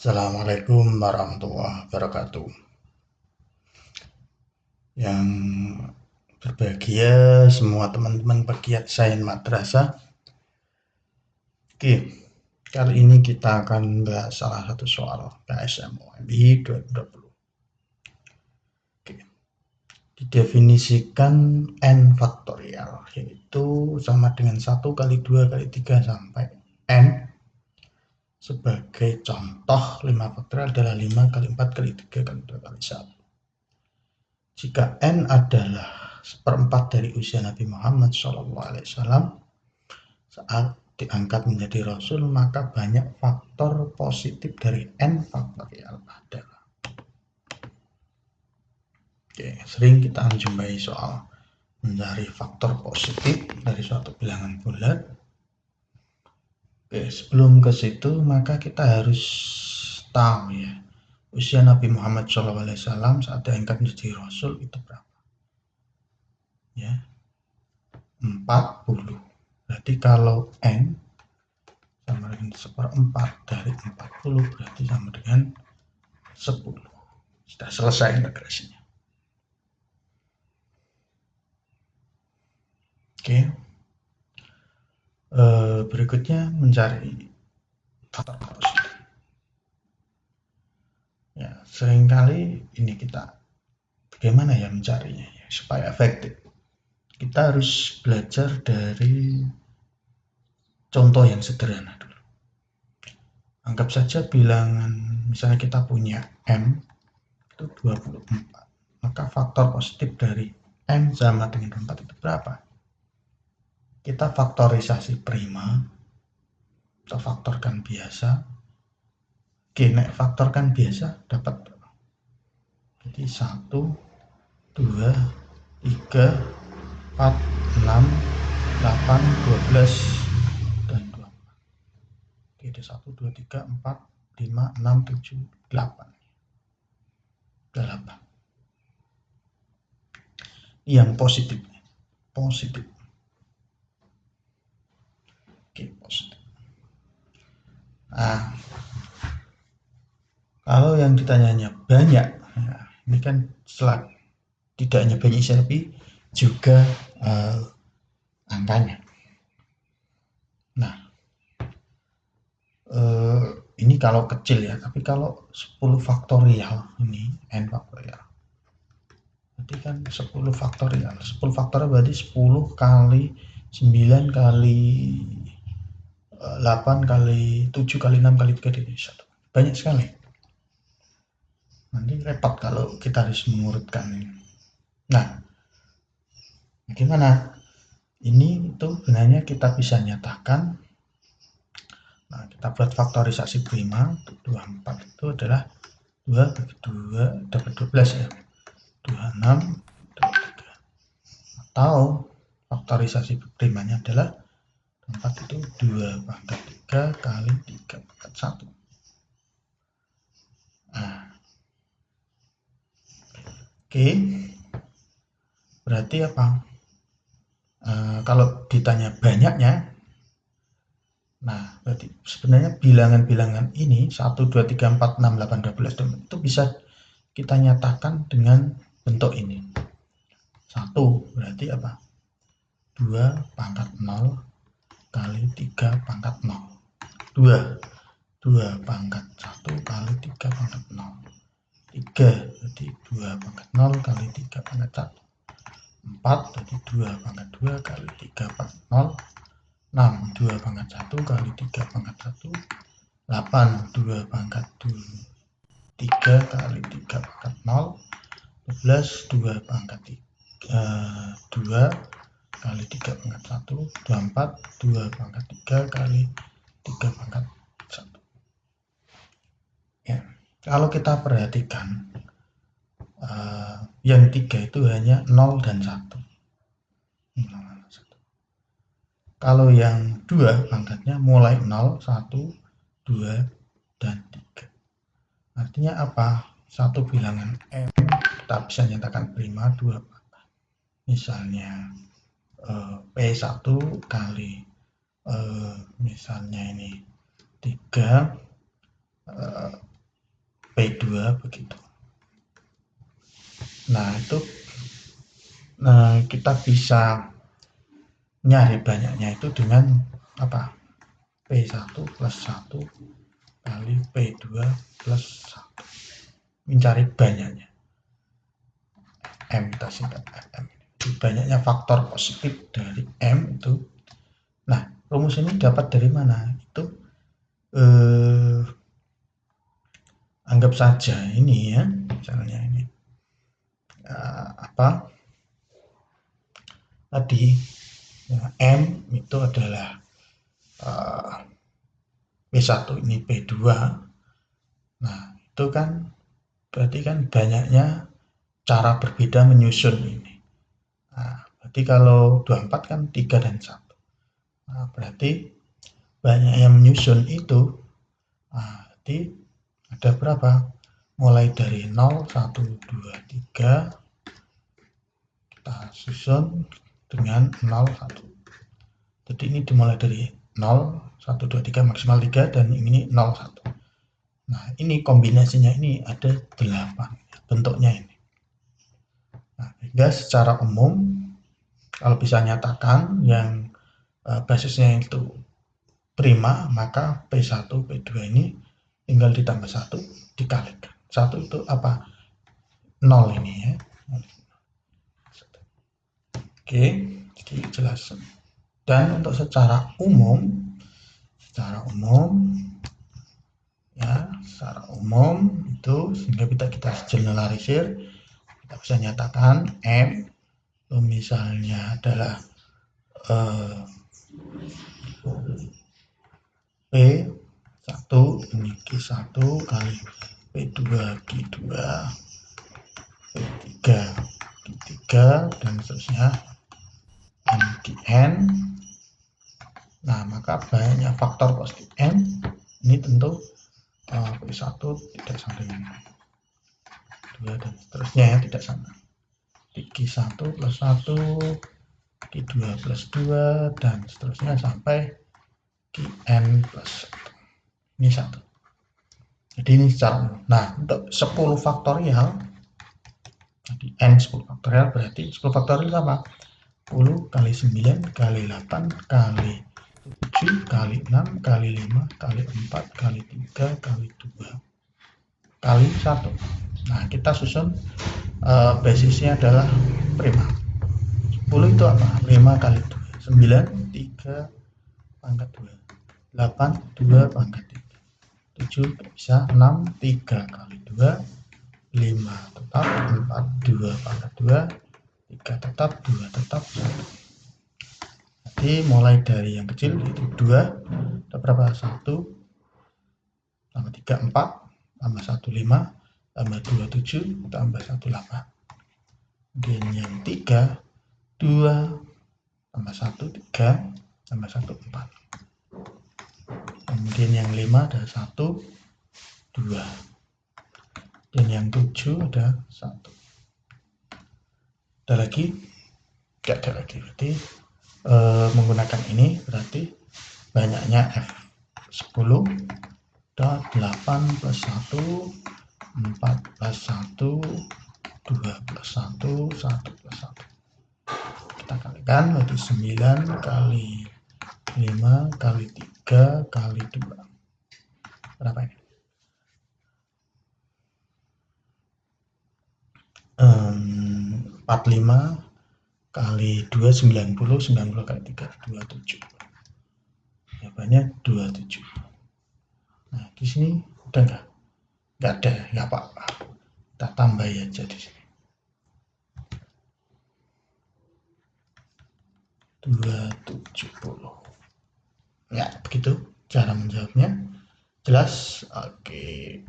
Assalamualaikum warahmatullahi wabarakatuh. Yang berbahagia semua teman-teman pegiat sains madrasah. Oke, kali ini kita akan bahas salah satu soal KSMOMI 2020. Oke, didefinisikan n faktorial, yaitu sama dengan 1 kali 2 kali 3 sampai n. Sebagai contoh, 5 faktorial adalah 5 kali 4 kali 3 kali 2 kali 1. Jika n adalah seperempat dari usia Nabi Muhammad SAW saat diangkat menjadi Rasul, maka banyak faktor positif dari n faktorial adalah. Oke, sering kita menjumpai soal mencari faktor positif dari suatu bilangan bulat. Oke, sebelum ke situ maka kita harus tahu ya, usia Nabi Muhammad SAW saat diangkat menjadi Rasul itu berapa? Ya, 40. Berarti kalau n sama dengan seperempat dari 40 berarti sama dengan 10. Sudah selesai integrasinya. Oke. Berikutnya mencari faktor positif. Ya, seringkali ini kita bagaimana ya mencarinya ya, supaya efektif. Kita harus belajar dari contoh yang sederhana dulu. Anggap saja bilangan, misalnya kita punya M itu 24. Maka faktor positif dari M sama dengan 24 itu berapa? Kita faktorisasi prima atau faktorkan biasa. Oke, nek faktorkan biasa dapat berapa? Jadi 1, 2, 3, 4, 6, 8, 12, dan 24. Oke, ada 1, 2, 3, 4, 5, 6, 7, 8. 8. Yang positifnya. Positif. Oke, positif. Nah, kalau yang ditanyanya banyak, ya, ini kan setelah tidak hanya banyak isi tapi juga angkanya. Nah, ini kalau kecil ya, tapi kalau 10 faktorial ini n faktorial. Berarti kan 10 faktorial. 10 faktorial berarti 10 kali 9 kali 8 kali 7 kali 6 kali 3 kali 1. Banyak sekali. Nanti repot kalau kita harus mengurutkan ini. Nah, bagaimana? Ini itu sebenarnya kita bisa nyatakan. Nah, kita buat faktorisasi prima untuk 24 itu adalah 2 bagi 2 dapat 12 ya. 26 dapat 3. Atau faktorisasi primanya adalah 4 itu 2 pangkat 3 kali 3 pangkat 1. Nah, oke. Berarti apa? Kalau ditanya banyaknya, nah berarti sebenarnya bilangan-bilangan ini 1, 2, 3, 4, 6, 8, 12 itu bisa kita nyatakan dengan bentuk ini. 1 berarti apa? 2 pangkat 0 kali 3 pangkat 0. 2 pangkat 1 kali 3 pangkat 0. 3 berarti 2 pangkat 0 kali 3 pangkat 1. 4 berarti 2 pangkat 2 kali 3 pangkat 0. 6 2 pangkat 1 kali 3 pangkat 1. 8 2 pangkat 3 kali 3 pangkat 0. 12 2 pangkat 2 kali 3 pangkat 1. 24 2 pangkat 3 kali 3 pangkat 1. Ya, kalau kita perhatikan yang 3 itu hanya 0 dan 1. Kalau yang 2 pangkatnya mulai 0, 1, 2, dan 3. Artinya apa? Satu bilangan M kita bisa nyatakan prima 2 pangkat. Misalnya P1 kali misalnya ini 3 P2 begitu. Nah, itu kita bisa nyari banyaknya itu dengan apa? P1 plus 1 kali P2 plus 1. Mencari banyaknya. M kita singkat M. Banyaknya faktor positif dari M itu. Nah, rumus ini dapat dari mana? Itu anggap saja ini ya, misalnya ini apa tadi ya, M itu adalah P1 ini P2. Nah, itu kan berarti kan banyaknya cara berbeda menyusun ini. Nah, berarti kalau 24 kan 3 dan 1. Nah, berarti banyak yang menyusun itu. Nah, berarti ada berapa? Mulai dari 0, 1, 2, 3. Kita susun dengan 0, 1. Jadi ini dimulai dari 0, 1, 2, 3, maksimal 3, dan ini 0, 1. Nah, ini kombinasinya ini ada 8 bentuknya ini. Nah, sehingga secara umum kalau bisa nyatakan yang basisnya itu prima, maka P1, P2 ini tinggal ditambah 1 dikalikan. 1 itu apa? 0 ini ya. Oke, jadi jelas. Dan untuk secara umum itu sehingga kita generalisir, kita bisa nyatakan M itu misalnya adalah P1 ini Q1 kali P2 Q2 P3 Q3 dan seterusnya N. Nah, maka banyak faktor positif M ini tentu P1 tidak sama dengan 2 dan seterusnya ya, tidak sama. Q1 plus 1, Q2 plus 2 dan seterusnya sampai Qn plus 1. Ini 1. Jadi ini secara umum. Nah, untuk 10 faktorial, jadi N 10 faktorial berarti 10 faktorial sama 10 kali 9 kali 8 kali 7 kali 6 kali 5 kali 4 kali 3 kali 2 kali 1. Nah, kita susun basisnya adalah prima. 10 itu apa? 5 kali 2 9 3 pangkat 2 8 2 pangkat 3 7 bisa 6 3 kali 2 5 tetap 4 2 pangkat 2 3 tetap 2 tetap 1. Jadi mulai dari yang kecil itu 2 ada berapa? 1 tambah 3 4 tambah 1 5 tambah 2 7 tambah 1 8. Kemudian yang 3 2 tambah 1 3 tambah 1 4. Kemudian yang 5 ada 1 2 dan yang 7 ada 1. Ada lagi? Tidak ada lagi. Berarti menggunakan ini berarti banyaknya F10 ada 8 plus 1 4 plus 1 2 plus 1 1 plus 1. Kita kalikan berarti 9 kali 5 kali 3 kali 2 berapa ini? 45 kali 2 90 90 kali 3 27. Jawabannya 27. Nah, di sini udah enggak ada, enggak apa-apa. Kita tambah aja di sini. 270. Ya, begitu cara menjawabnya. Jelas? Oke.